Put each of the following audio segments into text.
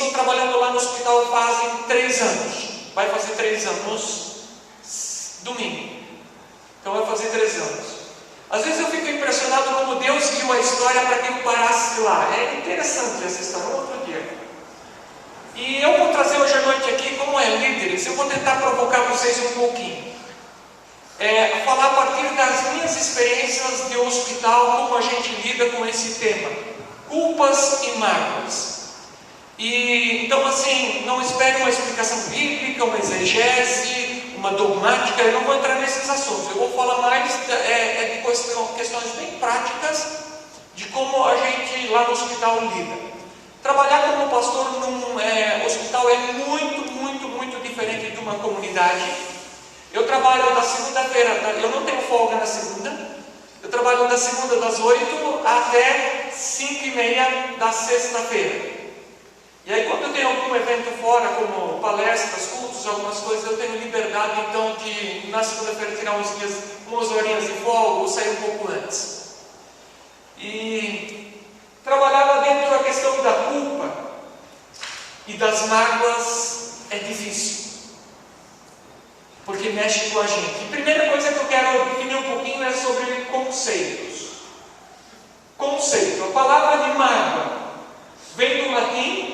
estou trabalhando lá no hospital fazem 3 anos. Vai fazer 3 anos domingo. Então vai fazer 3 anos. Às vezes eu fico impressionado como Deus guiou a história para que eu parasse lá. É interessante essa história, um outro dia. E eu vou trazer hoje à noite aqui, como é líderes, eu vou tentar provocar vocês um pouquinho. Falar a partir das minhas experiências de hospital, como a gente lida com esse tema. Culpas e mágoas. E então assim, não espere uma explicação bíblica, uma exegese, uma dogmática, eu não vou entrar nesses assuntos. Eu vou falar mais de questões bem práticas de como a gente lá no hospital lida. Trabalhar como pastor num hospital é muito diferente de uma comunidade. Eu trabalho da segunda-feira, eu não tenho folga na segunda. Eu trabalho da segunda das 8 até 5h30 da sexta-feira. E aí quando eu tenho algum evento fora, como palestras, cultos, algumas coisas, eu tenho liberdade então de na segunda-feira tirar umas horinhas de folga ou sair um pouco antes. E trabalhar lá dentro da questão da culpa e das mágoas é difícil, porque mexe com a gente. A primeira coisa que eu quero definir um pouquinho é sobre conceitos. Conceito. A palavra de mágoa vem do latim.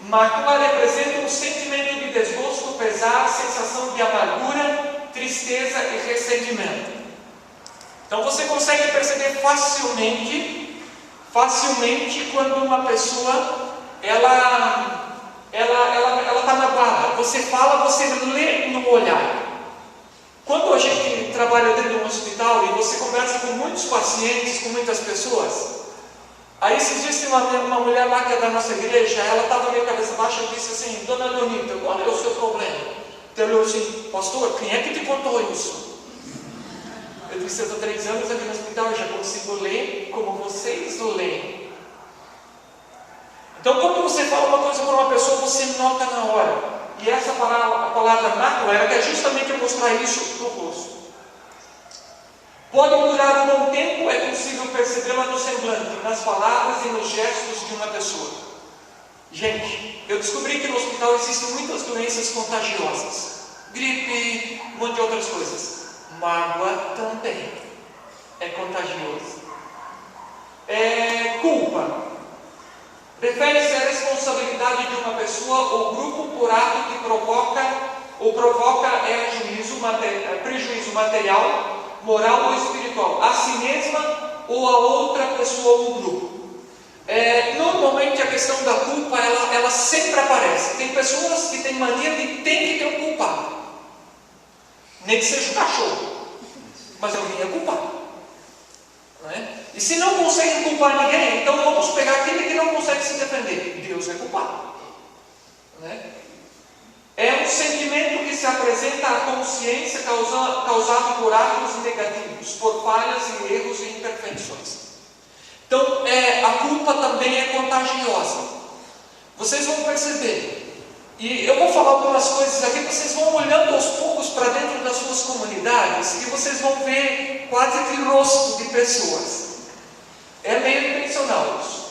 Mácula representa um sentimento de desgosto, pesar, sensação de amargura, tristeza e ressentimento. Então você consegue perceber facilmente quando uma pessoa ela está magoada. Você fala, você lê no olhar. Quando a gente trabalha dentro de um hospital e você conversa com muitos pacientes, com muitas pessoas, aí esses dias tem uma mulher lá que é da nossa igreja, ela estava meio cabeça baixa e disse assim: Dona Leonita, qual é o seu problema? Então eu disse assim: pastor, quem é que te contou isso? Eu disse: eu estou 3 anos aqui no hospital, eu já consigo ler como vocês leem. Então quando você fala uma coisa para uma pessoa, você nota na hora. E essa palavra mácula, ela quer justamente mostrar isso no rosto. Pode durar um bom tempo, é possível percebê-la no semblante, nas palavras e nos gestos de uma pessoa. Gente, eu descobri que no hospital existem muitas doenças contagiosas. Gripe, um monte de outras coisas. Mágoa também é contagiosa. Culpa refere-se à responsabilidade de uma pessoa ou grupo por ato que provoca prejuízo material, moral ou espiritual, a si mesma ou a outra pessoa ou grupo. Normalmente a questão da culpa ela sempre aparece. Tem pessoas que têm mania de tem que ter um culpado, nem que seja um cachorro, mas alguém é culpado, não é? E se não conseguem culpar ninguém, então vamos pegar aquele que não consegue se defender. Deus é culpado, não é? É um sentimento que se apresenta à consciência causado por atos negativos, por falhas e erros e imperfeições. Então, a culpa também é contagiosa. Vocês vão perceber. E eu vou falar algumas coisas aqui, vocês vão olhando aos poucos para dentro das suas comunidades e vocês vão ver quase que rosto de pessoas. É meio intencional isso.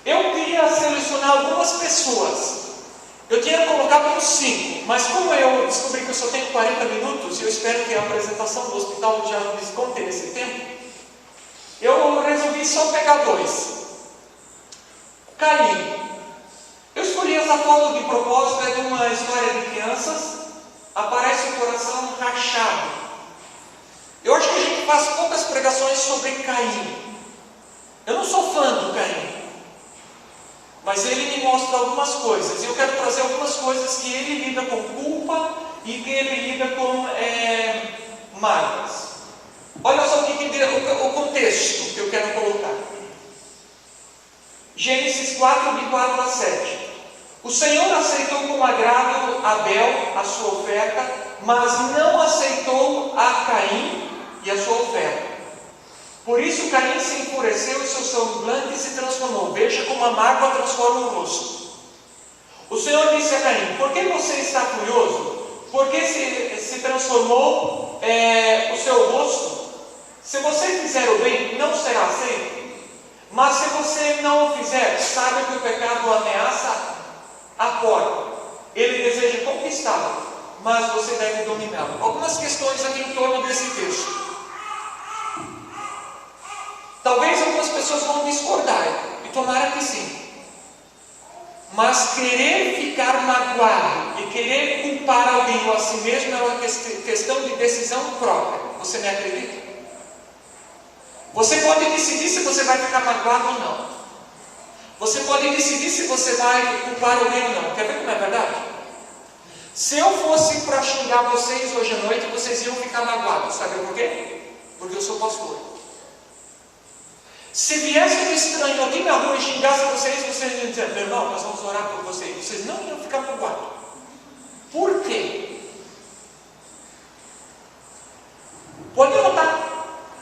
Eu queria selecionar algumas pessoas. Eu tinha colocado uns 5, mas como eu descobri que eu só tenho 40 minutos, e eu espero que a apresentação do hospital já desconte nesse tempo, eu resolvi só pegar 2. Caim. Eu escolhi essa foto de propósito, é de uma história de crianças. Aparece o coração rachado. Eu acho que a gente faz poucas pregações sobre Caim. Eu não sou fã do Caim, mas ele me mostra algumas coisas, e eu quero trazer algumas coisas que ele lida com culpa e que ele lida com mágoas. Olha só o contexto que eu quero colocar. Gênesis 4, de 4 a 7. O Senhor aceitou com agrado Abel, a sua oferta, mas não aceitou a Caim e a sua oferta. Por isso Caim se enfureceu e seu semblante se transformou. Veja como a mágoa transforma o rosto. O Senhor disse a Caim: por que você está furioso? Por que se transformou o seu rosto? Se você fizer o bem, não será aceito. Mas se você não o fizer, sabe que o pecado ameaça porta. Ele deseja conquistá-la, mas você deve dominá-la. Algumas questões aqui em torno desse texto. Talvez algumas pessoas vão discordar, e tomara que sim. Mas querer ficar magoado e querer culpar alguém ou a si mesmo é uma questão de decisão própria. Você me acredita? Você pode decidir se você vai ficar magoado ou não. Você pode decidir se você vai culpar alguém ou não. Quer ver como é verdade? Se eu fosse para xingar vocês hoje à noite, vocês iam ficar magoados. Sabe por quê? Porque eu sou pastor. Se viesse um estranho aqui na rua e xingasse vocês iam dizer: meu irmão, nós vamos orar por vocês. Vocês não iam ficar magoados. Por quê? Pode notar.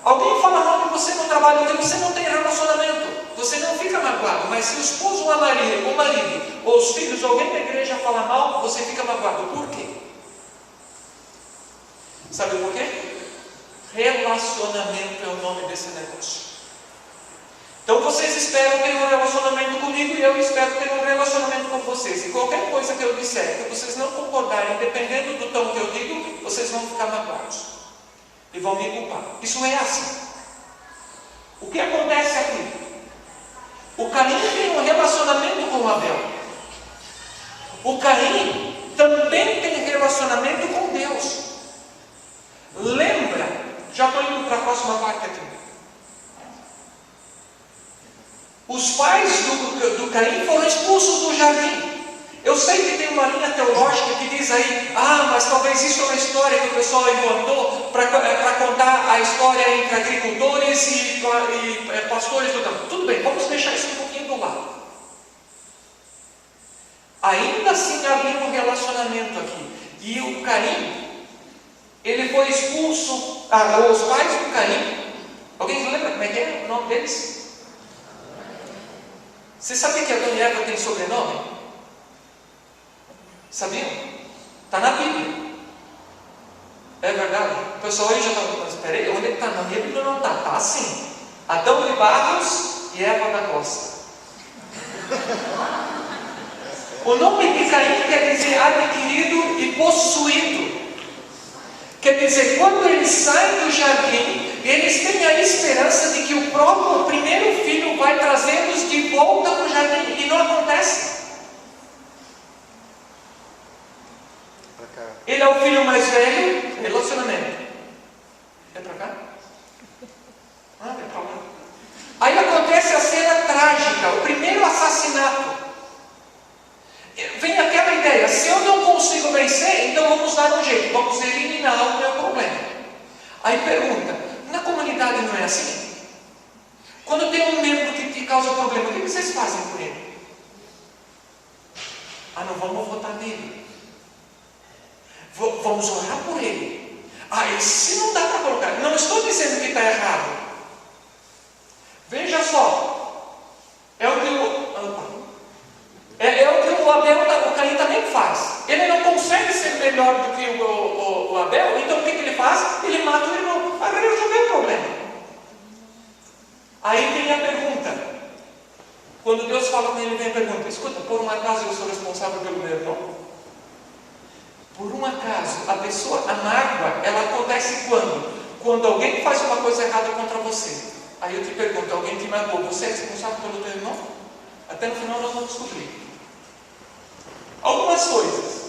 Alguém fala mal de você no trabalho, porque você não tem relacionamento. Você não fica magoado. Mas se o esposo ou o marido, ou os filhos, ou alguém da igreja fala mal, você fica magoado. Por quê? Sabe por quê? Relacionamento é o nome desse negócio. Então vocês esperam ter um relacionamento comigo e eu espero ter um relacionamento com vocês. E qualquer coisa que eu disser, que vocês não concordarem, dependendo do tom que eu digo, vocês vão ficar magoados. E vão me culpar. Isso é assim. O que acontece aqui? O Caim tem um relacionamento com Abel. O Caim também tem relacionamento com Deus. Lembra? Já estou indo para a próxima parte aqui. Os pais do Caim foram expulsos do jardim. Eu sei que tem uma linha teológica que diz aí: mas talvez isso é uma história que o pessoal inventou para contar a história entre agricultores e pastores do campo. Tudo bem, vamos deixar isso um pouquinho do lado. Ainda assim havia um relacionamento aqui. E o Caim, ele foi expulso. Os pais do Caim, alguém se lembra como é que é o nome deles? Você sabia que Adão e Eva têm sobrenome? Sabiam? Está na Bíblia. É verdade. O pessoal aí já está falando: espera aí, onde é que está? Na minha Bíblia não está. Está assim: Adão de Barros e Eva da Costa. O nome de Caim quer dizer adquirido e possuído. Quer dizer, quando eles saem do jardim, eles têm a esperança de que o próprio primeiro filho vai trazê-los de volta para o jardim. E não acontece. Ele é o filho mais velho. Relacionamento. É para cá? É para lá. Aí acontece a cena trágica, o primeiro assassinato. Vem aquela ideia: se eu não consigo vencer, então vamos dar um jeito, vamos eliminar o meu problema. Aí pergunta: na comunidade não é assim? Quando tem um membro que te causa problema, o que vocês fazem por ele? Não vamos votar nele. Vamos orar por ele. E se não dá para colocar? Não estou dizendo que está errado. Veja só. É o que o Abel, o Caim também faz. Ele não consegue ser melhor do que o Abel, então o que ele faz? Ele mata o irmão. Agora eu resolvi o problema. Aí vem a pergunta. Quando Deus fala com ele, vem a pergunta: escuta, por um acaso eu sou responsável pelo meu irmão? Por um acaso, a mágoa, ela acontece quando? Quando alguém faz uma coisa errada contra você. Aí eu te pergunto: alguém te magoou, você é responsável pelo teu irmão? Até no final nós vamos descobrir algumas coisas.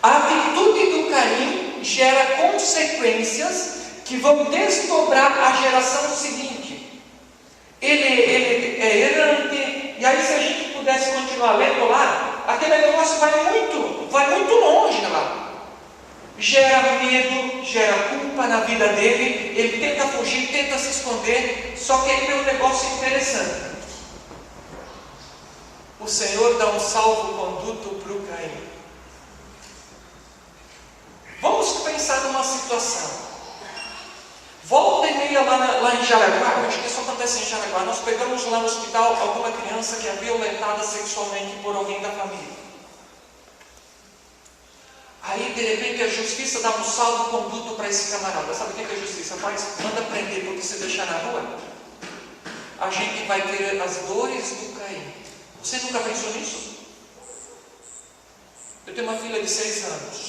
A atitude do Caim gera consequências que vão desdobrar a geração seguinte. Ele é errante. E aí, se a gente pudesse continuar lendo lá, aquele negócio vai muito longe lá. Gera medo, gera culpa na vida dele. Ele tenta fugir, tenta se esconder. Só que aí tem um negócio interessante. O Senhor dá um salvo-conduto para o Caim. Vamos pensar numa situação. Volta e meia lá em Jaraguá, acho que isso acontece em Jaraguá. Nós pegamos lá no hospital alguma criança que é violentada sexualmente por alguém da família. Aí, de repente, a justiça dá um salvo-conduto para esse camarada. Sabe o que a justiça faz? Manda prender, porque se deixar na rua, a gente vai ter as dores do Caim. Você nunca pensou nisso? Eu tenho uma filha de 6 anos.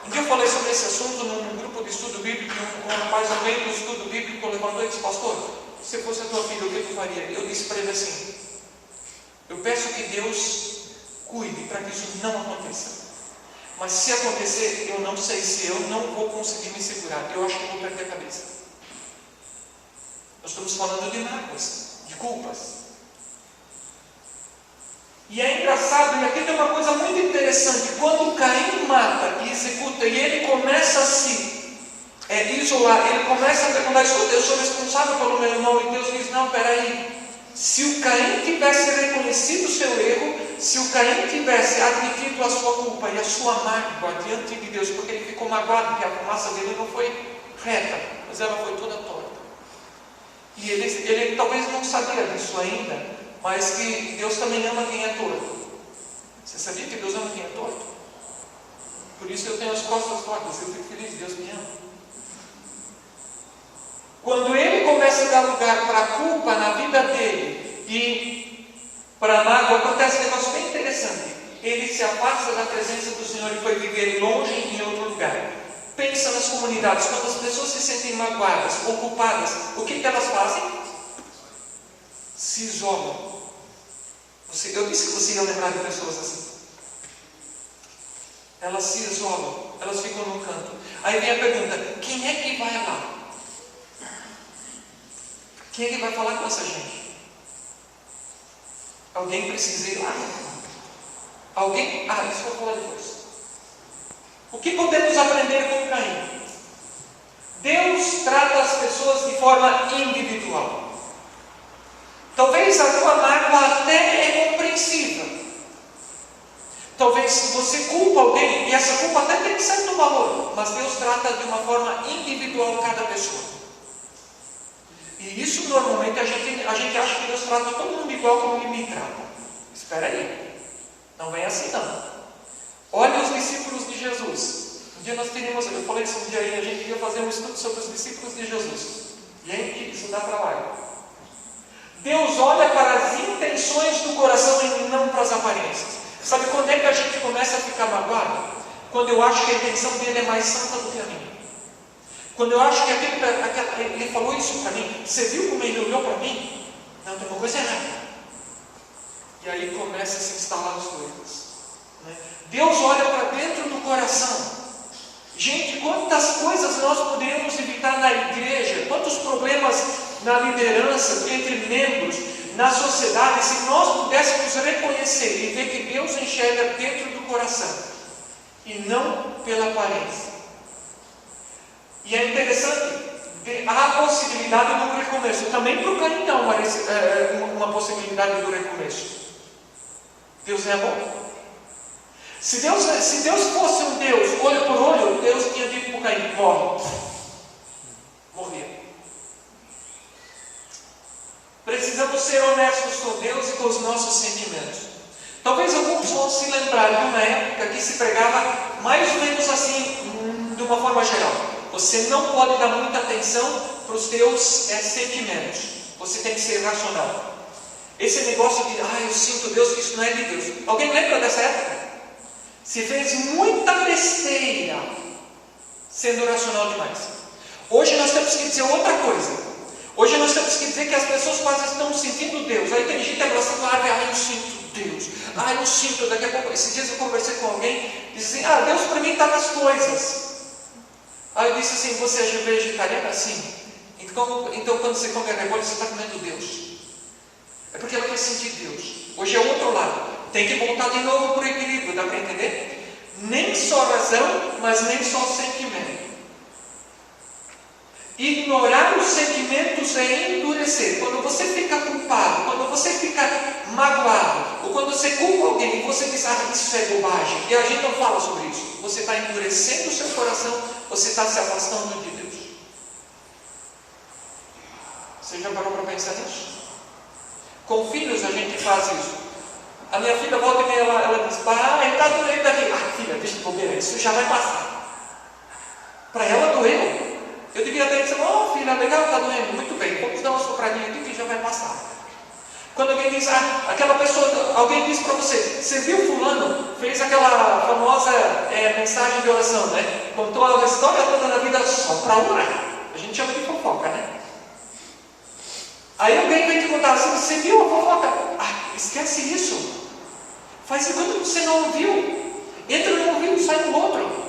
Um dia eu falei sobre esse assunto num grupo de estudo bíblico, e um rapaz no meio do estudo bíblico levantou e disse: pastor, se fosse a tua filha, o que tu faria? Eu disse para ele assim: eu peço que Deus cuide para que isso não aconteça. Mas se acontecer, eu não sei se eu não vou conseguir me segurar. Eu acho que eu vou perder a cabeça. Nós estamos falando de mágoas, de culpas. E é engraçado, e aqui tem uma coisa muito interessante. Quando Caim mata e executa, e ele começa a se isolar, ele começa a perguntar: eu sou responsável pelo meu irmão. E Deus diz: não, peraí. Se o Caim tivesse reconhecido o seu erro, se o Caim tivesse admitido a sua culpa e a sua mágoa diante de Deus, porque ele ficou magoado, porque a fumaça dele não foi reta, mas ela foi toda torta. E ele talvez não sabia disso ainda, mas que Deus também ama quem é torto. Você sabia que Deus ama quem é torto? Por isso eu tenho as costas tortas, eu fico feliz, Deus me ama. Quando ele começa a dar lugar para a culpa na vida dele e para a mágoa, acontece um negócio bem interessante. Ele se afasta da presença do Senhor e foi viver longe em outro lugar. Pensa nas comunidades, quando as pessoas se sentem magoadas ou culpadas, o que elas fazem? Se isolam. Eu disse que você ia lembrar de pessoas assim. Elas se isolam, elas ficam no canto. Aí vem a pergunta: quem é que vai lá? Quem é que vai falar com essa gente? Alguém precisa ir lá? Alguém? Isso eu vou falar depois. O que podemos aprender com Caim? Deus trata as pessoas de forma individual. Talvez a tua mágoa até é compreensível. Talvez você culpa alguém e essa culpa até tem certo valor, mas Deus trata de uma forma individual cada pessoa. E isso normalmente a gente acha que Deus trata todo mundo igual como Ele me trata. Espera aí, não vem assim não. Olha os discípulos de Jesus. Um dia nós teríamos, eu falei isso um dia aí, a gente ia fazer um estudo sobre os discípulos de Jesus. Gente, isso dá trabalho. Deus olha para as intenções do coração e não para as aparências. Sabe quando é que a gente começa a ficar magoado? Quando eu acho que a intenção dele é mais santa do que a minha. Quando eu acho que ele falou isso para mim, você viu como ele olhou para mim? Não, tem uma coisa errada. E aí começa a se instalar as coisas. Né? Deus olha para dentro do coração. Gente, quantas coisas nós poderíamos evitar na igreja, quantos problemas na liderança, entre membros, na sociedade, se nós pudéssemos reconhecer e ver que Deus enxerga dentro do coração e não pela aparência. E é interessante, há a possibilidade do recomeço. Também para o Caim há uma possibilidade do recomeço. Deus é bom. Se Deus fosse um Deus olho por olho, Deus tinha dito para o Caim: morre. Morria. Precisamos ser honestos com Deus e com os nossos sentimentos. Talvez alguns vão se lembrar de uma época que se pregava mais ou menos assim, de uma forma geral. Você não pode dar muita atenção para os teus sentimentos. Você tem que ser racional. Esse negócio de, eu sinto Deus, que isso não é de Deus. Alguém lembra dessa época? Se fez muita besteira sendo racional demais. Hoje nós temos que dizer outra coisa. Hoje nós temos que dizer que as pessoas quase estão sentindo Deus. Aí tem gente abraçando a árvore: eu sinto Deus. Eu sinto. Daqui a pouco, esses dias eu conversei com alguém, disse assim: Deus para mim está nas coisas. Aí eu disse assim: você é vegetariana? Sim. Então quando você come a repolho, você está comendo Deus. É porque ela quer sentir Deus. Hoje é o outro lado. Tem que voltar de novo para o equilíbrio, dá para entender? Nem só razão, mas nem só sentimento. Ignorar os sentimentos é endurecer. Quando você fica culpado, quando você fica magoado, ou quando você culpa alguém e você diz: isso é bobagem, e a gente não fala sobre isso, você está endurecendo o seu coração, você está se afastando de Deus. Você já parou para pensar nisso? Com filhos a gente faz isso. A minha filha volta e meia, ela diz: pai, está doendo aqui. Filha, deixa de bobeira, isso já vai passar. Para ela doeu. Eu devia ter dito: filha, legal, está doendo. Muito bem, vamos dar uma sopradinha aqui que já vai passar. Quando alguém diz, aquela pessoa, alguém diz para você: você viu fulano? Fez aquela famosa mensagem de oração, né? Contou a história toda na vida só para orar. A gente chama de fofoca, né? Aí alguém vem te contar assim: você viu a fofoca? Ah, esquece isso. Faz de conta que você não ouviu. Entra no ouvido e sai no outro.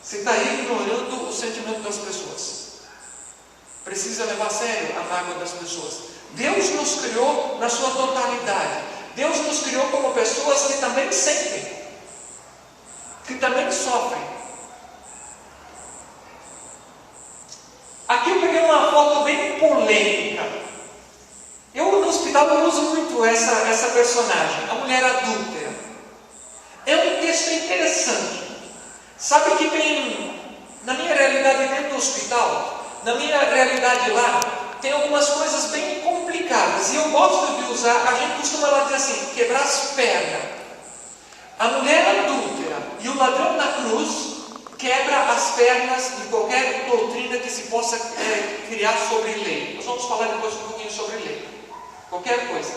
Você está ignorando o sentimento das pessoas. Precisa levar a sério a mágoa das pessoas. Deus nos criou na sua totalidade. Deus nos criou como pessoas que também sentem, que também sofrem. Aqui eu peguei uma foto bem polêmica. Eu no hospital eu uso muito essa personagem, a mulher adúltera. É um texto interessante. Sabe que tem, na minha realidade dentro do hospital, na minha realidade lá, tem algumas coisas bem complicadas. E eu gosto de usar, a gente costuma lá dizer assim, quebrar as pernas. A mulher adúltera e o ladrão na cruz quebra as pernas de qualquer doutrina que se possa criar sobre lei. Nós vamos falar depois um pouquinho sobre lei. Qualquer coisa.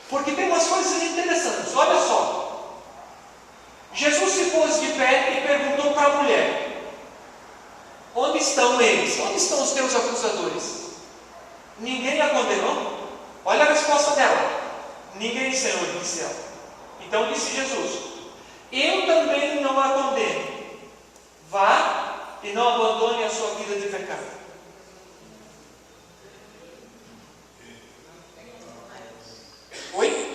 Porque tem umas coisas interessantes. Olha só. Jesus se pôs de pé e perguntou para a mulher: onde estão eles? Onde estão os teus acusadores? Ninguém a condenou? Olha a resposta dela: ninguém, Senhor, disse ela. Então disse Jesus: eu também não a condeno. Vá e não abandone a sua vida de pecado. Oi?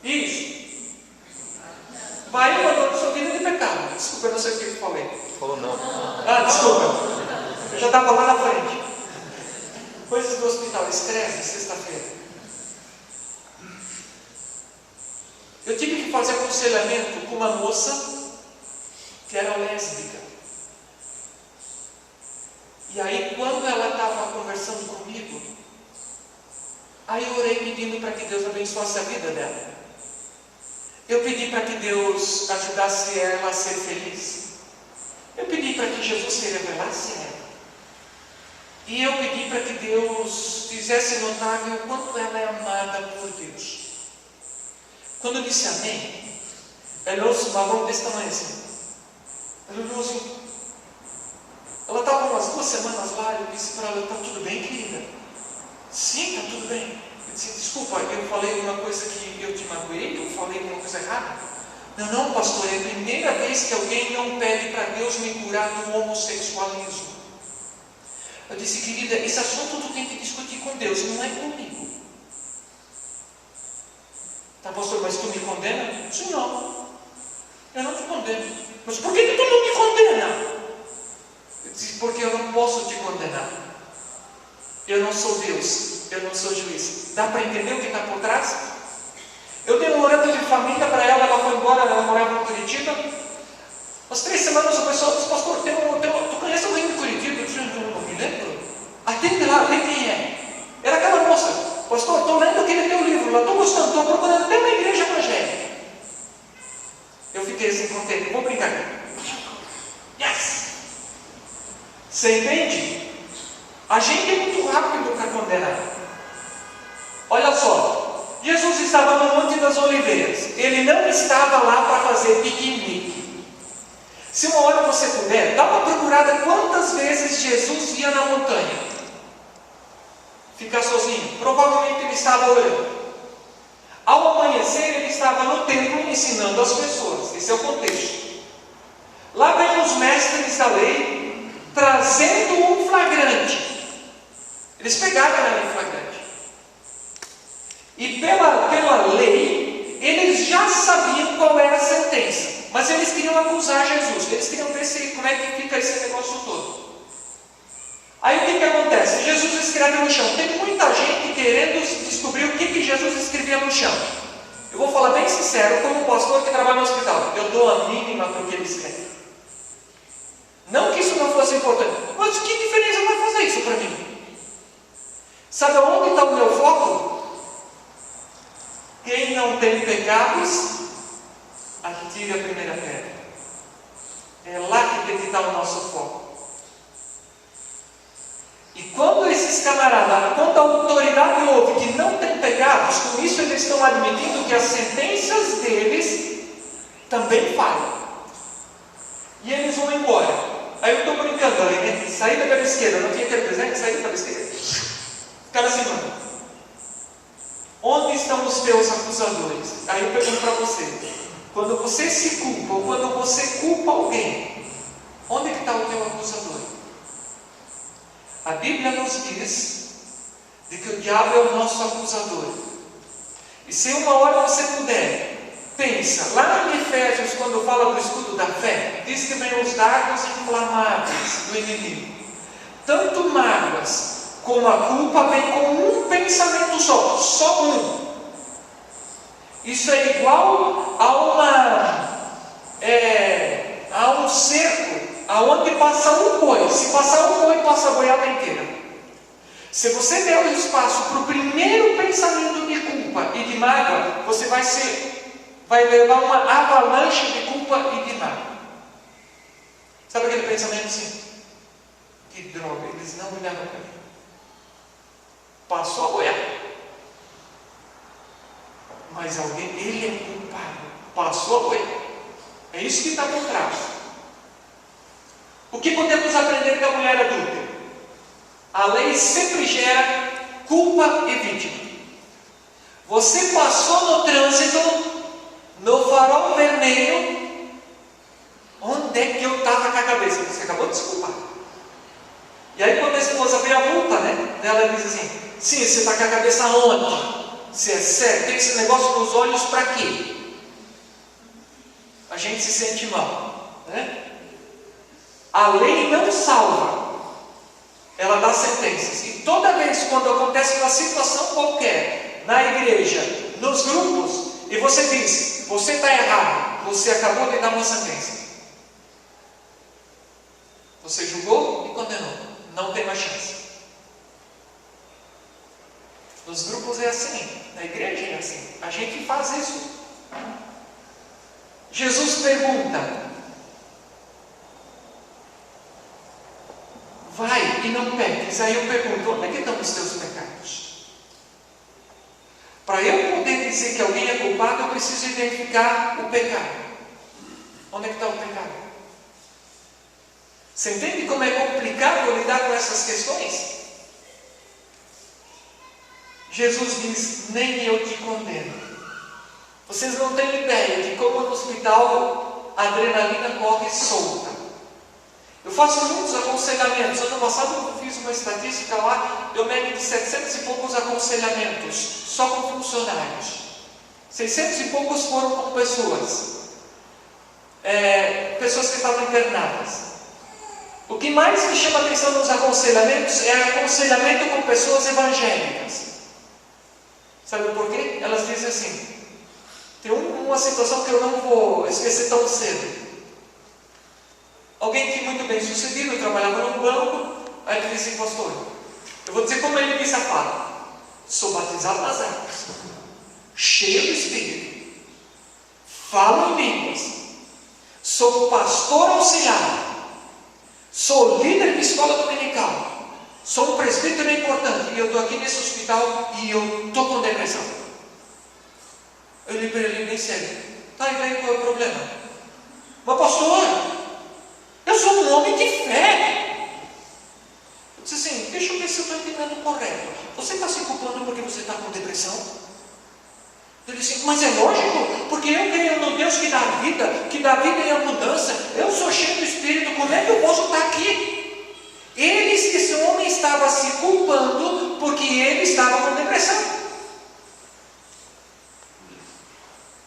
Isso. Vai e abandone a sua vida de pecado. Desculpa, eu não sei o que eu falei. Falou não. Ah, desculpa. Eu já estava lá na frente. Coisas do hospital, estresse, sexta-feira. Eu tive que fazer aconselhamento com uma moça que era lésbica. E aí, quando ela estava conversando comigo, aí eu orei pedindo para que Deus abençoasse a vida dela. Eu pedi para que Deus ajudasse ela a ser feliz. Eu pedi para que Jesus se revelasse a ela. E eu pedi para que Deus fizesse notável o quanto ela é amada por Deus. Quando eu disse amém, ela olhou uma mão desse tamanho assim. Ela olhou assim. Ela estava umas 2 semanas lá, eu disse para ela: está tudo bem, querida? Sim, está tudo bem. Eu disse: desculpa, eu falei uma coisa que eu te magoei, eu falei uma coisa errada. Não, pastor, é a primeira vez que alguém não pede para Deus me curar do homossexualismo. Eu disse: querida, esse assunto tu tem que discutir com Deus, não é comigo. Tá, pastor, mas tu me condena? Sim, não. Eu não te condeno. Mas por que tu não me condena? Eu disse: porque eu não posso te condenar. Eu não sou Deus, eu não sou juiz. Dá para entender o que está por trás? Eu dei um orando de família para ela, ela foi embora, ela morava em Curitiba. Umas 3 semanas o pessoal disse: pastor, tu conhece alguém de Curitiba? Eu disse: não me lembro. Atende lá, vê quem é. Era aquela moça: pastor, estou lendo aquele teu livro lá, estou gostando, estou procurando até uma igreja evangélica. Eu fiquei assim contente, vou brincar. Yes! Você entende? A gente é muito rápido para condenar. Olha só, Jesus estava no Monte das Oliveiras. Ele não estava lá para fazer piquenique. Se uma hora você puder, dá uma procurada quantas vezes Jesus ia na montanha. Ficar sozinho. Provavelmente ele estava orando. Ao amanhecer ele estava no templo ensinando as pessoas. Esse é o contexto. Lá vem os mestres da lei trazendo um flagrante. Eles pegaram ela em flagrante. E pela lei, eles já sabiam qual era a sentença. Mas eles queriam acusar Jesus. Eles queriam ver como é que fica esse negócio todo. Aí o que acontece? Jesus escreve no chão. Tem muita gente querendo descobrir o que Jesus escrevia no chão. Eu vou falar bem sincero, como pastor que trabalha no hospital. Eu dou a mínima para o que ele escreve. Não que isso não fosse importante. Mas que diferença vai fazer isso para mim? Sabe onde está o meu foco? Quem não tem pecados, atire a primeira pedra. É lá que tem que estar o nosso foco. E quando esses camaradas, quando a autoridade ouve que não tem pecados, admitindo que as sentenças deles também falham. E eles vão embora. Aí eu estou brincando ali, né? Saída pela esquerda, não tinha aquele desenho? Saída pela esquerda. O cara assim, mano, onde estão os teus acusadores? Aí eu pergunto para você, quando você se culpa, ou quando você culpa alguém, onde que está o teu acusador? A Bíblia nos diz de que o diabo é o nosso acusador. E se uma hora você puder, pensa, lá em Efésios, quando fala do escudo da fé, diz que vem os dardos inflamáveis do inimigo. Tanto mágoas como a culpa vem com um pensamento só um. Isso é igual a um cerco, aonde passa um boi. Se passar um boi, passa a boiada inteira. Se você der o espaço para o primeiro pensamento de culpa e de mágoa, você vai levar uma avalanche de culpa e de mágoa. Sabe aquele pensamento assim? Que droga, eles não olharam para mim. Passou a boiada. Mas alguém, ele é culpado. Passou a boiada. É isso que está por trás. O que podemos aprender com a mulher adúltera? A lei sempre gera culpa e vítima. Você passou no trânsito, no farol vermelho, onde é que eu estava com a cabeça? Você acabou de desculpar. E aí quando a esposa vê a multa, né? Ela diz assim, sim, você está com a cabeça onde? Se é sério, tem esse negócio nos olhos para quê? A gente se sente mal, né? A lei não salva, ela dá sentenças. E toda vez quando acontece uma situação qualquer, na igreja, nos grupos, e você diz, você está errado, você acabou de dar uma sentença. Você julgou e condenou, não tem mais chance. Nos grupos é assim, na igreja é assim, a gente faz isso. Jesus pergunta, vai e não peques. Aí eu pergunto, onde é que estão os teus pecados? Para eu poder dizer que alguém é culpado, eu preciso identificar o pecado. Onde é que está o pecado? Você entende como é complicado lidar com essas questões? Jesus diz, nem eu te condeno. Vocês não têm ideia de como no hospital a adrenalina corre solta. Eu faço muitos aconselhamentos. Ano passado eu fiz uma estatística lá, deu média de 700 e poucos aconselhamentos, só com funcionários. 600 e poucos foram com pessoas que estavam internadas. O que mais me chama a atenção nos aconselhamentos é aconselhamento com pessoas evangélicas. Sabe por quê? Elas dizem assim, tem uma situação que eu não vou esquecer tão cedo. Alguém que muito bem sucedido, trabalhava num banco, aí ele disse assim, pastor, eu vou dizer como ele me safado. Sou batizado nas águas, cheio do Espírito, falo em línguas, sou pastor auxiliar, sou líder de escola dominical, sou um presbítero importante, e eu estou aqui nesse hospital e eu estou com depressão. Eu li para ele bem sério, tá, e daí qual é o problema? Mas pastor, eu sou um homem de fé. Eu disse assim, deixa eu ver se eu estou entendendo correto. Você está se culpando porque você está com depressão? Ele disse, mas é lógico, porque eu creio no Deus que dá vida em abundância. Eu sou cheio do Espírito, como é que eu posso estar aqui? Ele disse que esse homem estava se culpando porque ele estava com depressão.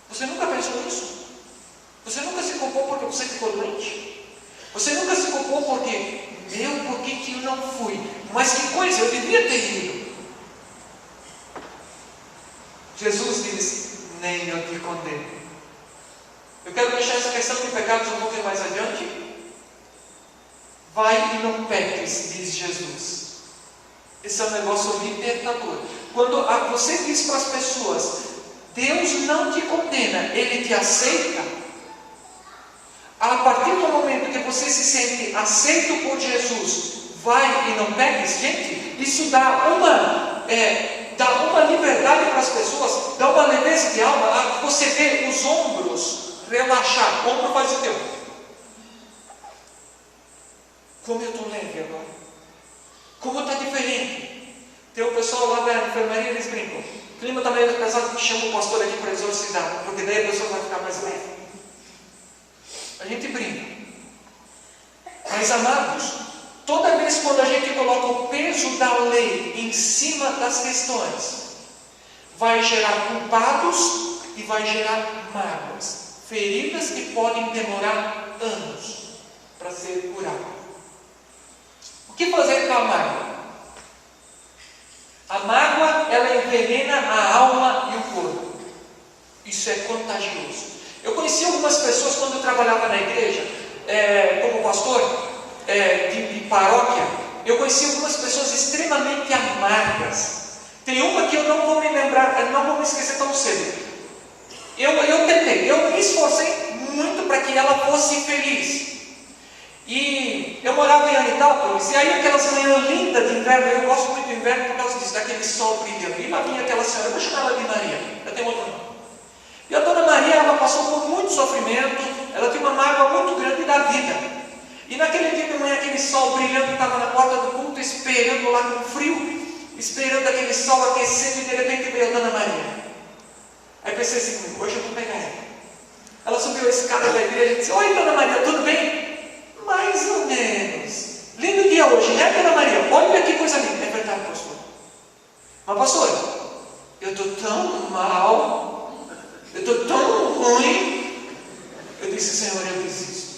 Você nunca pensou nisso? Você nunca se culpou porque você ficou doente? Você nunca se culpou porque, por que eu não fui? Mas que coisa, eu devia ter ido. Jesus diz, nem eu te condeno. Eu quero deixar essa questão de pecados um pouquinho mais adiante. Vai e não peques, diz Jesus. Esse é um negócio libertador. Quando você diz para as pessoas, Deus não te condena, Ele te aceita. A partir do momento que você se sente aceito por Jesus, vai e não peques, gente, isso dá uma liberdade para as pessoas, dá uma leveza você vê os ombros relaxar. O ombro faz o teu. Como eu estou leve agora. Como está diferente. Tem o pessoal lá da enfermaria, eles brincam. O clima está meio pesado, chama o pastor aqui para exorcizar, porque daí a pessoa vai ficar mais leve. A gente brinca. Mas, amados, toda vez quando a gente coloca o peso da lei em cima das questões, vai gerar culpados e vai gerar mágoas, feridas que podem demorar anos para ser curadas. O que fazer com a mágoa? A mágoa, ela envenena a alma e o corpo. Isso é contagioso. Eu conheci algumas pessoas quando eu trabalhava na igreja, como pastor de paróquia. Eu conheci algumas pessoas extremamente amargas. Tem uma que eu não vou me lembrar, não vou me esquecer tão cedo. Eu tentei, eu me esforcei muito para que ela fosse feliz. E eu morava em Anitápolis, e aí aquelas manhãs lindas de inverno, eu gosto muito do inverno por causa disso, daquele sol brilhando. E lá vinha aquela senhora, eu vou chamar ela de Maria, eu tenho outro nome. E a dona Maria, ela passou por muito sofrimento, ela tinha uma mágoa muito grande da vida. E naquele dia de manhã, aquele sol brilhando, estava na porta do culto, esperando lá com frio, esperando aquele sol aquecendo, e de repente veio a dona Maria. Aí pensei assim comigo, hoje eu vou pegar ela. Ela subiu a escada da igreja e disse, oi dona Maria, tudo bem? Mais ou menos. Lindo dia hoje, né dona Maria? Olha que coisa linda. É verdade, pastor. Mas pastor, eu estou tão mal, eu estou tão ruim. Eu disse, Senhor, eu desisto.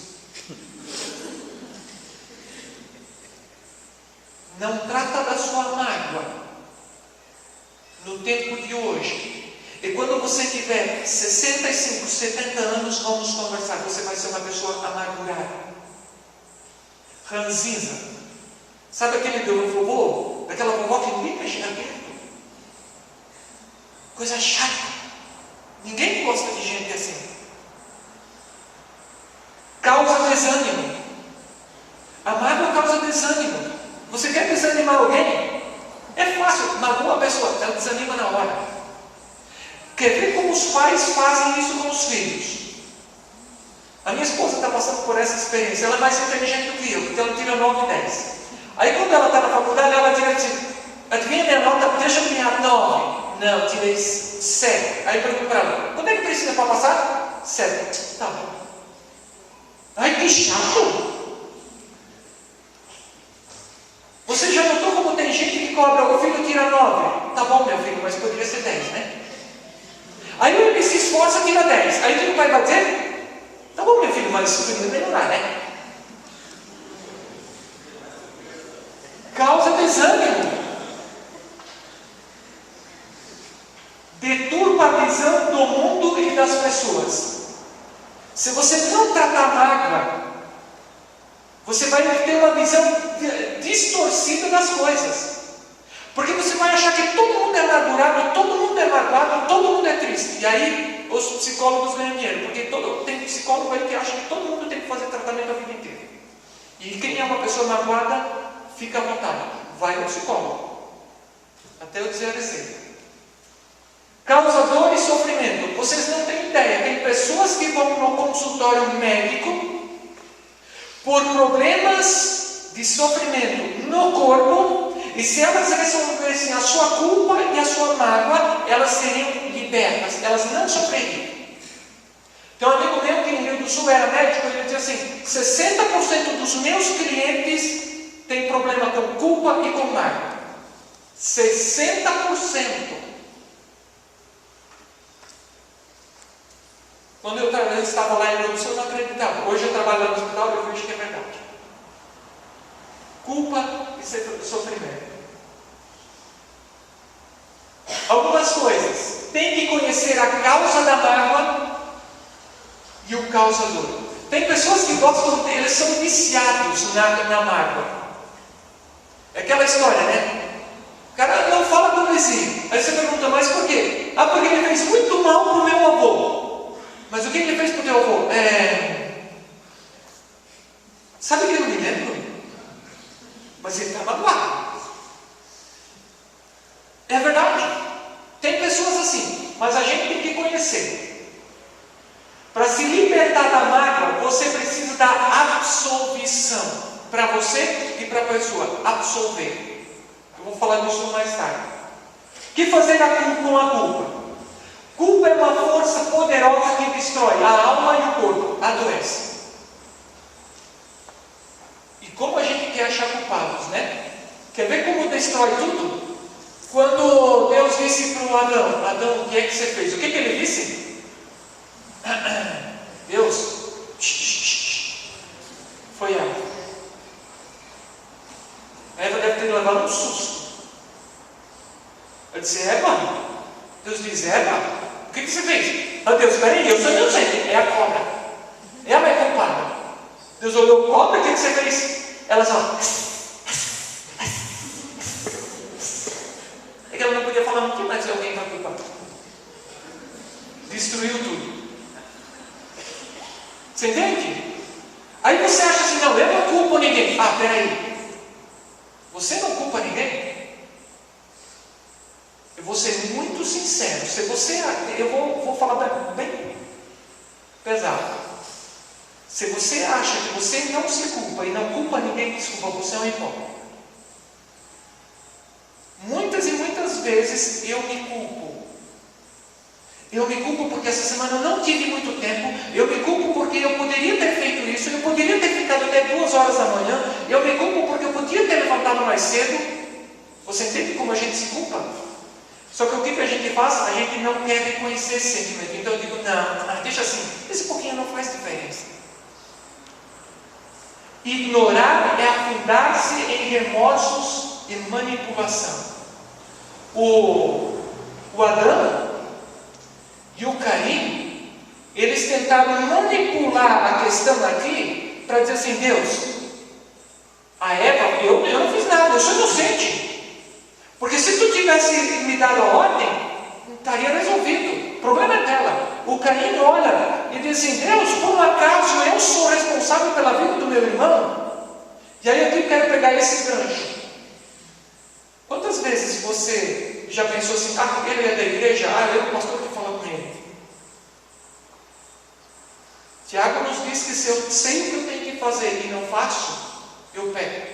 Não trata da sua mágoa no tempo de hoje. E quando você tiver 65, 70 anos, vamos conversar. Você vai ser uma pessoa amargurada, ranzinza. Sabe aquele do vovô? Daquela vovó que nunca chega perto. Coisa chata. Ninguém gosta de gente assim. Causa desânimo. A mágoa causa desânimo. Você quer desanimar alguém? É fácil. Magoa a pessoa, ela desanima na hora. Quer ver como os pais fazem isso com os filhos? A minha esposa está passando por essa experiência. Ela é mais inteligente do que eu, porque ela tira 9 e 10. Aí quando ela está na faculdade, ela tira assim, adivinha minha nota, deixa eu ganhar 9. Não, tirei 7. Aí eu pergunto para ela, quanto é que precisa para passar? 7. Tá bom. Ai, que chato. Você já notou como tem gente que cobra, o filho tira 9. Tá bom, meu filho, mas poderia ser 10, né? Aí ele se esforça e tira 10. Aí o que o pai vai dizer? Tá bom, meu filho, mas isso podia melhorar, né? Causa desânimo. Deturpa a visão do mundo e das pessoas. Se você não tratar a mágoa, você vai ter uma visão distorcida das coisas. Porque você vai achar que todo mundo é amargurado, todo mundo é magoado, todo mundo é triste. E aí os psicólogos ganham dinheiro, porque tem psicólogo aí que acha que todo mundo tem que fazer tratamento a vida inteira. E quem é uma pessoa magoada, fica à vontade, vai ao psicólogo. Até eu dizer a receita. Causa dor e sofrimento. Vocês não têm ideia, tem pessoas que vão no consultório médico por problemas de sofrimento no corpo, e se elas resolvessem a sua culpa e a sua mágoa, elas seriam libertas, elas não sofreriam. Tem um amigo meu que em Rio do Sul era médico, ele dizia assim, 60% dos meus clientes têm problema com culpa e com mágoa. 60%. Quando eu estava lá em Rio do Sul, eu não acreditava. Hoje eu trabalho lá no hospital e eu vejo que é verdade. Culpa e sofrimento. Algumas coisas. Tem que conhecer a causa da mágoa e o causador. Tem pessoas que gostam, eles são viciados na mágoa. É aquela história, né? O cara não fala com o vizinho. Aí você pergunta, mas por quê? Ah, porque ele fez muito mal para o meu avô. Mas o que ele fez para o teu avô? Sabe que eu não me lembro? Mas ele está magoado. É verdade. Tem pessoas assim, mas a gente tem que conhecer. Para se libertar da mágoa, você precisa da absolvição. Para você e para a pessoa. Absolver. Eu vou falar disso mais tarde. O que fazer com a culpa? Culpa é uma força poderosa que destrói a alma e o corpo. Adoece. E como a gente quer achar culpados, né? Quer ver como destrói tudo? Quando Deus disse para o Adão: Adão, o que é que você fez? O que ele disse? Deus, foi ela. Eva deve ter levado um susto. Eu disse: Eva? Deus diz: Eva, o que você fez? Ah, Deus, peraí, eu sou inocente. É a cobra. Ela é culpada. Deus olhou: cobra, o que você fez? Ela só. É que ela não podia falar muito, mas alguém vai culpar. Destruiu tudo. Você entende? Aí você acha assim: não, eu não culpo ninguém. Ah, peraí. Você não culpa ninguém? Eu vou ser muito sincero. Se você, eu vou falar bem pesado. Se você acha que você não se culpa e não culpa ninguém, desculpa, você é um hipócrita. Muitas e muitas vezes eu me culpo. Eu me culpo porque essa semana eu não tive muito tempo. Eu me culpo porque eu poderia ter feito isso. Eu poderia ter ficado até 2 horas da manhã. Eu me culpo porque eu podia ter levantado mais cedo. Você entende como a gente se culpa? Só que o que a gente faz? A gente não quer reconhecer esse sentimento. Então eu digo: não, deixa assim. Esse pouquinho não faz diferença. Ignorar é afundar-se em remorsos e manipulação. O Adão e o Caim, eles tentaram manipular a questão aqui para dizer assim: Deus, a Eva, eu não fiz nada, eu sou inocente. Porque se tu tivesse me dado a ordem, estaria resolvido. O problema é dela. O Caim olha e diz assim: Deus, por um acaso eu sou responsável pela vida do meu irmão? E aí eu quero pegar esse gancho. Quantas vezes você já pensou assim: ah, ele é da igreja, eu, pastor, que falar com ele? Tiago nos diz que se eu sei o que eu tenho que fazer e não faço, eu peco,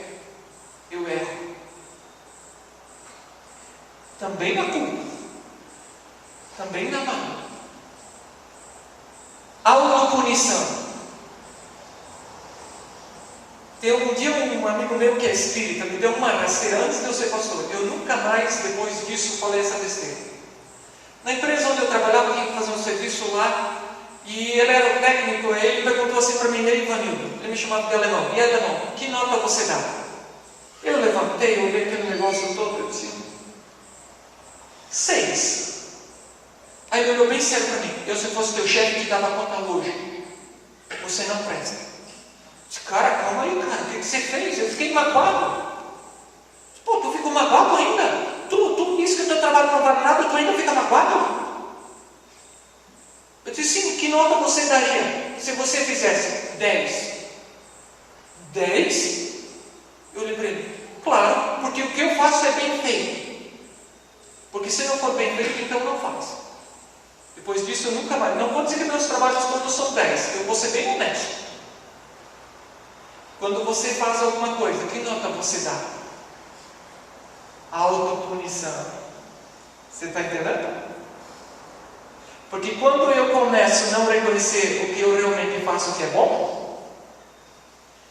eu erro. Também na culpa, também na mágoa. Autopunição. Tem um dia um amigo meu que é espírita me deu uma rasteira antes de eu ser pastor. Eu nunca mais, depois disso, falei essa besteira. Na empresa onde eu trabalhava, eu tinha que fazer um serviço lá, e ele era o técnico, ele perguntou assim para mim: ei, Ivanildo, ele me chamava de alemão: e alemão, que nota você dá? Eu levantei, olhei aquele negócio todo, eu disse: 6. Aí ele olhou bem sério para mim: eu, se fosse teu chefe, te dava conta hoje. Você não presta. Disse: cara, calma aí, cara, o que você fez? Eu fiquei magoado. Pô, tu ficou magoado ainda? Tu disse que o teu trabalho não vale nada, tu ainda fica magoado? Eu disse: sim, que nota você daria se você fizesse 10? 10? Eu lembrei: claro, porque o que eu faço é bem feito. Porque se não for bem feito, então não faz. Depois disso eu nunca mais. Não vou dizer que meus trabalhos todos são 10. Eu vou ser bem honesto. Quando você faz alguma coisa, que nota você dá? Autopunição. Você está entendendo? Porque quando eu começo a não reconhecer o que eu realmente faço que é bom,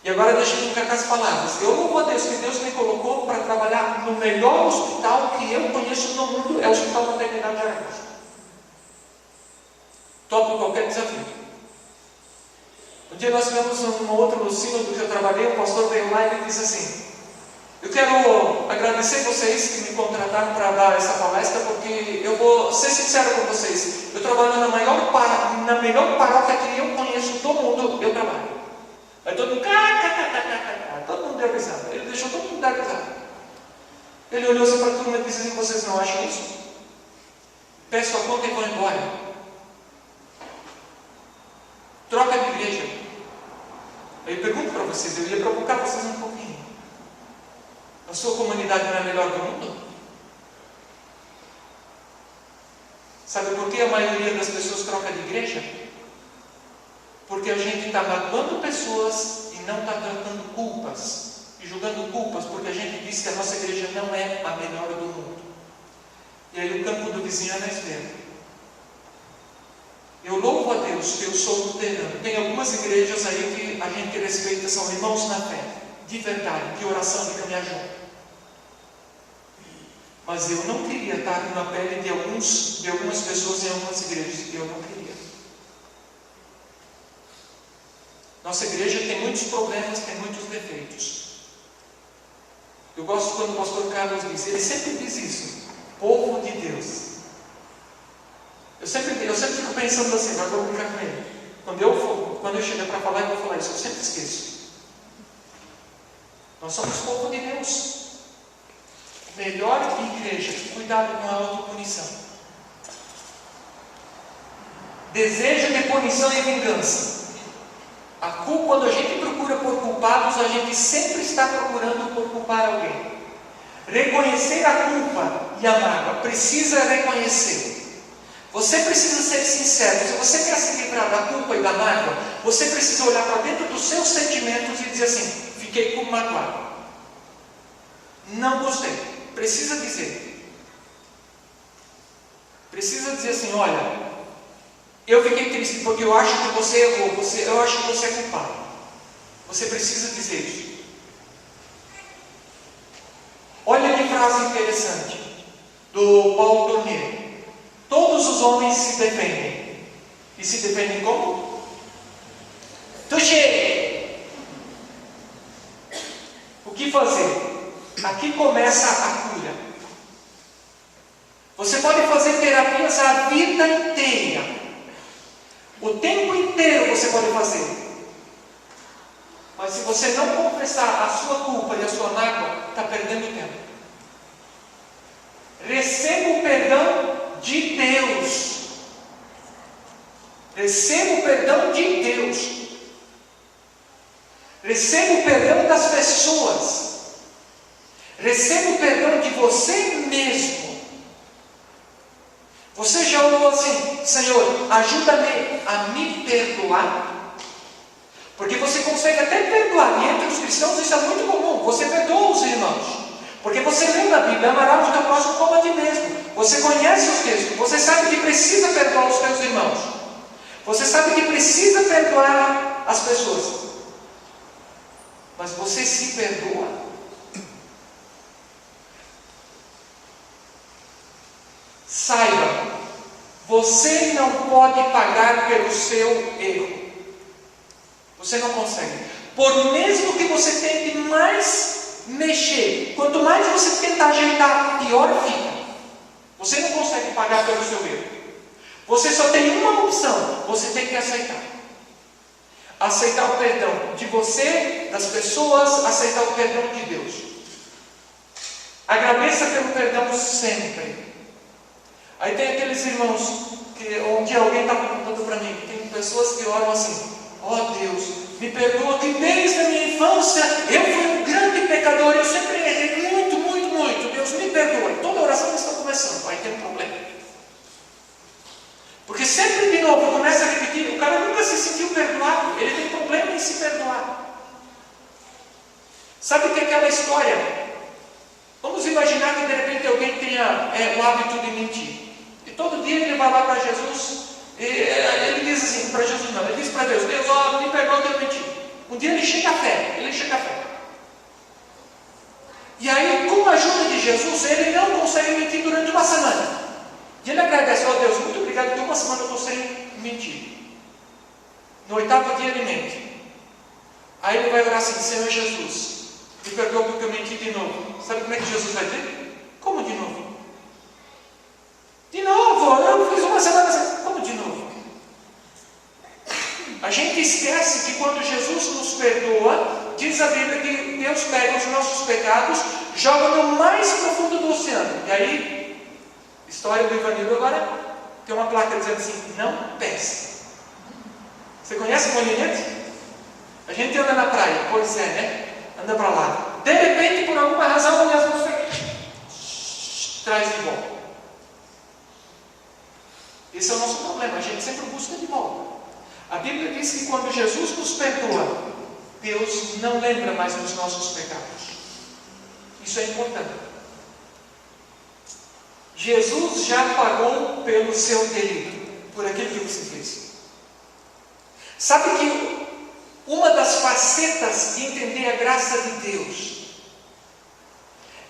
e agora deixa eu ficar com as palavras. Eu louvo a Deus que Deus me colocou para trabalhar no melhor hospital que eu conheço no mundo, é o Hospital Maternidade de Aragos. Topo qualquer desafio. Um dia nós tivemos um outro sínodo que eu trabalhei, o pastor veio lá e ele disse assim: eu quero agradecer vocês que me contrataram para dar essa palestra, porque eu vou ser sincero com vocês, eu trabalho na melhor paróquia que eu conheço do mundo, eu trabalho. Aí todo mundo, todo mundo deu risada. Ele deixou todo mundo dar risada. Ele olhou assim para a turma e disse assim: vocês não acham isso? Peço a conta e vou embora. Troca de igreja. Eu pergunto para vocês, eu ia provocar vocês um pouquinho. A sua comunidade não é a melhor do mundo? Sabe por que a maioria das pessoas troca de igreja? Porque a gente está magoando pessoas e não está tratando culpas. E julgando culpas, porque a gente diz que a nossa igreja não é a melhor do mundo. E aí o campo do vizinho é mais verde. Eu louvo a Deus que eu sou luterano. Tem algumas igrejas aí que a gente respeita, são irmãos na fé, de verdade, de oração, de caminhar junto. Mas eu não queria estar na pele de algumas pessoas em algumas igrejas. Eu não queria. Nossa igreja tem muitos problemas, tem muitos defeitos. Eu gosto quando o pastor Carlos diz, ele sempre diz isso, povo de Deus. Eu sempre fico pensando assim, mas vou brincar com ele. Quando eu chegar para falar, eu vou falar isso, eu sempre esqueço. Nós somos povo de Deus. Melhor igreja, cuidado com a autopunição. Desejo de punição e vingança. A culpa, quando a gente procura por culpados, a gente sempre está procurando por culpar alguém. Reconhecer a culpa e a mágoa, precisa reconhecer. Você precisa ser sincero. Se você quer se livrar da culpa e da mágoa, você precisa olhar para dentro dos seus sentimentos e dizer assim: fiquei magoado, não gostei. Precisa dizer. Precisa dizer assim: olha, eu fiquei triste porque eu acho que você errou, eu acho que você é culpado. Você precisa dizer isso. Olha que frase interessante do Paulo Torneiro. Todos os homens se defendem. E se defendem como? Touché! O que fazer? Aqui começa a cura. Você pode fazer terapias a vida inteira. O tempo inteiro você pode fazer. Mas se você não confessar a sua culpa e a sua mágoa, está perdendo tempo. Receba o perdão de Deus. Receba o perdão de Deus. Receba o perdão das pessoas. Receba o perdão de você mesmo. Você já orou assim: Senhor, ajuda-me a me perdoar? Porque você consegue até perdoar, e entre os cristãos isso é muito comum. Você perdoa os irmãos, porque você lê na Bíblia: amarás o teu próximo como a ti mesmo. Você conhece os textos, você sabe que precisa perdoar os teus irmãos, você sabe que precisa perdoar as pessoas, mas você se perdoa? Saiba, você não pode pagar pelo seu erro. Você não consegue. Por mesmo que você tente mais mexer, quanto mais você tenta ajeitar, pior fica. Você não consegue pagar pelo seu erro. Você só tem uma opção: você tem que aceitar. Aceitar o perdão de você, das pessoas, aceitar o perdão de Deus. Agradeça pelo perdão sempre. Aí tem aqueles irmãos que um dia alguém estava contando para mim, tem pessoas que oram assim: ó Deus, me perdoa que desde a minha infância eu fui um grande pecador, eu sempre errei muito, muito, muito. Deus, me perdoa. Toda oração está começando, aí tem um problema. Porque sempre de novo começa a repetir, o cara nunca se sentiu perdoado, ele tem problema em se perdoar. Sabe o que é aquela história? Vamos imaginar que de repente alguém tenha o hábito de mentir. E todo dia ele vai lá para Jesus, e ele diz assim para Jesus, não, ele diz para Deus: Deus, ó, me perdoa que eu menti. Um dia ele chega a fé, E aí, com a ajuda de Jesus, ele não consegue mentir durante uma semana. E ele agradece: ó Deus, muito obrigado, que uma semana eu consegui mentir. No 8º dia ele mente. Aí ele vai orar assim: Senhor Jesus, me perdoa porque eu menti de novo. Sabe como é que Jesus vai dizer? Como de novo? De novo, eu fiz uma semana assim. Como de novo? A gente esquece que quando Jesus nos perdoa, diz a Bíblia que Deus pega os nossos pecados, joga no mais profundo do oceano. E aí, história do Ivanildo agora, tem uma placa dizendo assim: não pesca. Você conhece o molinete? A gente anda na praia, pois é, né? Anda para lá. De repente, por alguma razão, minhas mãos traz de volta. Esse é o nosso problema, a gente sempre busca de volta. A Bíblia diz que quando Jesus nos perdoa, Deus não lembra mais dos nossos pecados. Isso é importante. Jesus já pagou pelo seu delito, por aquilo que você fez. Sabe que uma das facetas de entender a graça de Deus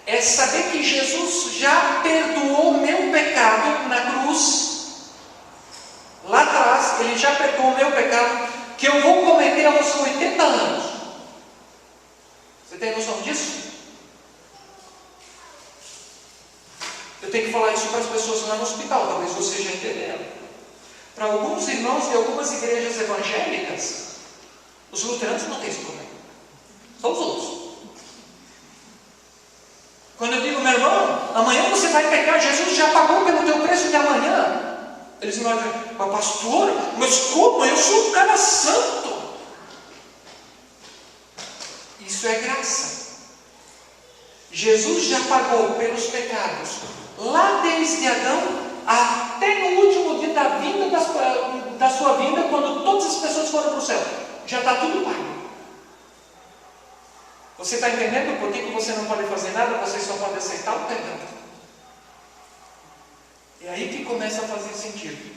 é saber que Jesus já perdoou o meu pecado na cruz. Lá atrás, Ele já perdoou o meu pecado, que eu vou cometer aos 80 anos. Você tem noção disso? Eu tenho que falar isso para as pessoas lá no hospital, talvez você já entenderam. Para alguns irmãos de algumas igrejas evangélicas, os luteranos não têm esse problema. São os outros. Quando eu digo, meu irmão, amanhã você vai pecar, Jesus já pagou pelo teu preço de amanhã. Eles me olham, mas pastor, mas como? Eu sou um cara santo. Isso é graça. Jesus já pagou pelos pecados, lá desde Adão até no último dia da vinda da sua vinda, quando todas as pessoas foram para o céu. Já está tudo pago. Você está entendendo por que você não pode fazer nada? Você só pode aceitar o perdão. É aí que começa a fazer sentido.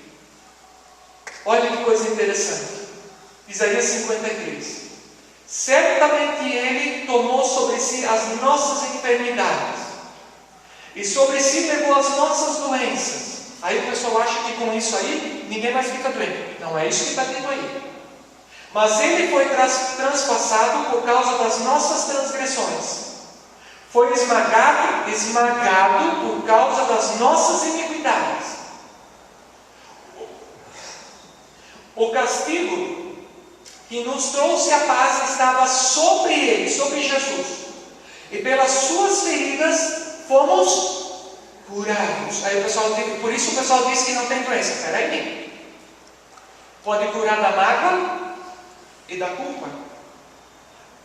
Olha que coisa interessante. Isaías 53. Certamente Ele tomou sobre si as nossas enfermidades, e sobre si levou as nossas doenças. Aí o pessoal acha que com isso aí, ninguém mais fica doente. Não é isso que está dito aí. Mas Ele foi transpassado por causa das nossas transgressões. Foi esmagado por causa das nossas iniquidades. O castigo que nos trouxe a paz estava sobre Ele, sobre Jesus. E pelas suas feridas fomos curados. Aí o pessoal diz, por isso o pessoal diz que não tem doença. Espera aí. Pode curar da mágoa e da culpa.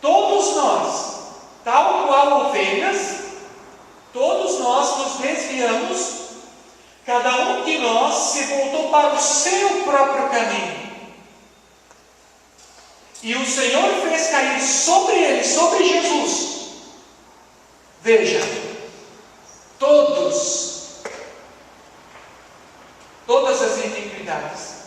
Todos nós, tal qual ovelhas, todos nós nos desviamos, cada um de nós se voltou para o seu próprio caminho. E o Senhor fez cair sobre ele, sobre Jesus. Veja, todas as iniquidades.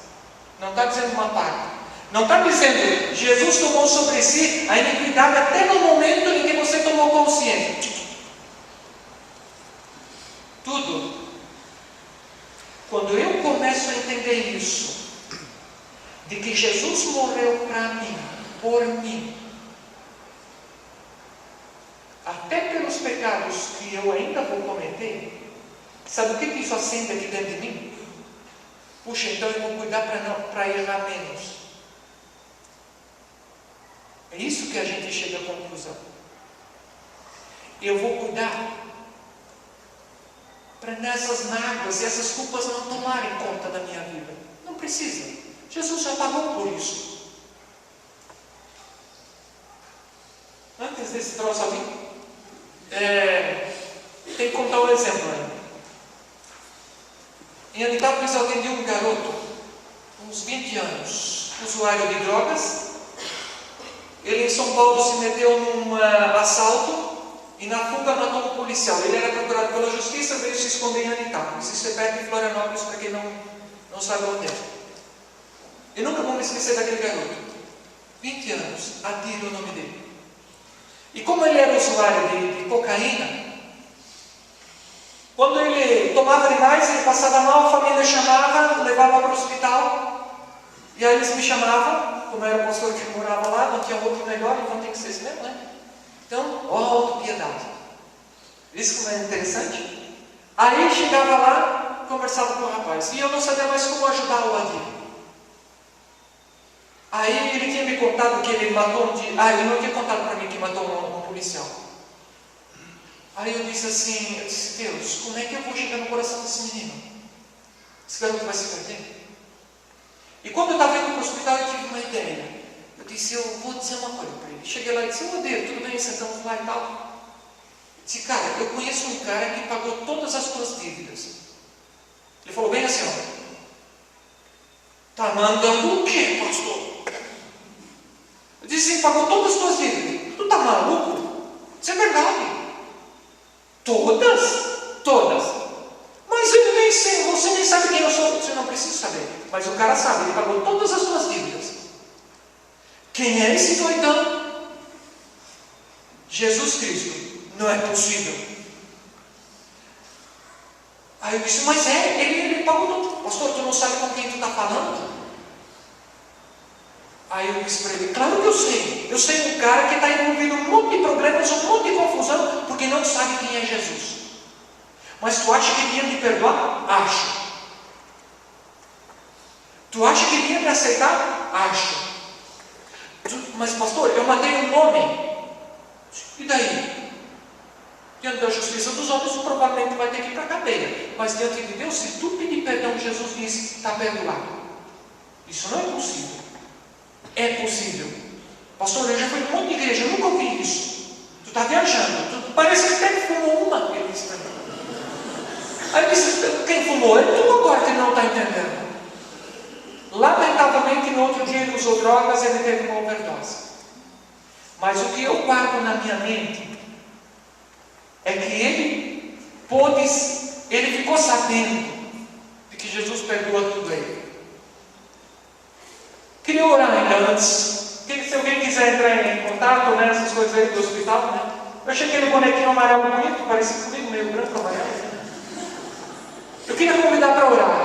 Não está dizendo uma parte. Não está dizendo, Jesus tomou sobre si a iniquidade até no momento em que você tomou consciência. Tudo. Quando eu começo a entender isso, de que Jesus morreu para mim, por mim, até pelos pecados que eu ainda vou cometer, sabe o que isso acende aqui dentro de mim? Puxa, então eu vou cuidar para errar menos. É isso que a gente chega à conclusão. Eu vou cuidar para nessas mágoas e essas culpas não tomarem conta da minha vida. Não precisa. Jesus já pagou por isso. Antes desse troço ali, tem que contar um exemplo aí. Em Anápolis eu atendi um garoto, uns 20 anos, usuário de drogas. Ele em São Paulo se meteu num assalto e na fuga matou um policial. Ele era procurado pela justiça, veio se esconder em Anápolis. Isso é perto de Florianópolis, para quem não sabe onde é. Eu nunca vou me esquecer daquele garoto. 20 anos, Adiro o nome dele. E como ele era usuário de cocaína, quando ele tomava demais, ele passava mal, a família chamava, levava para o hospital. E aí eles me chamavam, como era o pastor que morava lá, não tinha outro melhor, então tem que ser esse mesmo, né? Então, ó, autopiedade. Isso como é interessante? Aí chegava lá, conversava com o rapaz. E eu não sabia mais como ajudar o Adiro. Aí ele tinha me contado que ele matou ele não tinha contado para mim que matou um policial. Aí eu disse assim, Deus, como é que eu vou chegar no coração desse menino? Esse garoto vai se perder. E quando eu estava indo para o hospital, eu tive uma ideia. Eu disse, eu vou dizer uma coisa para ele. Cheguei lá e disse, Deus, tudo bem, sentamos lá e tal. Eu disse, cara, eu conheço um cara que pagou todas as tuas dívidas. Ele falou bem assim, ó. Está mandando o quê, pastor? Eu disse assim, pagou todas as tuas dívidas. Tu está maluco? Isso é verdade. Todas? Todas. Mas eu nem sei, você nem sabe quem eu sou. Você não precisa saber. Mas o cara sabe, ele pagou todas as suas dívidas. Quem é esse doidão? Jesus Cristo. Não é possível. Aí eu disse, mas ele pagou tudo. Pastor, tu não sabe com quem tu está falando? Aí eu disse para ele, claro que eu sei. Eu sei um cara que está envolvido em um monte de problemas, um monte de confusão, porque não sabe quem é Jesus. Mas tu acha que ele ia me perdoar? Acho. Tu acha que ele ia me aceitar? Acho. Mas pastor, eu matei um homem. E daí? Diante da justiça dos homens, provavelmente vai ter que ir para a cadeia. Mas diante de Deus, se tu pedir perdão, Jesus disse, está perdoado. Isso não é possível. É possível. Pastor, eu já fui em um monte de igreja, eu nunca ouvi isso. Tu está viajando. Tu parece que até fumou uma. Ele disse para mim. Aí eu disse, quem fumou? É tu agora que não está entendendo. Lamentavelmente, no outro dia ele usou drogas, ele teve uma overdose. Mas o que eu guardo na minha mente é que ele ficou sabendo de que Jesus perdoa tudo ele. Queria orar ainda antes. Se alguém quiser entrar em contato, né, essas coisas aí do hospital, né? Eu achei aquele bonequinho amarelo bonito, parecido comigo, meio branco amarelo. Eu queria convidar para orar.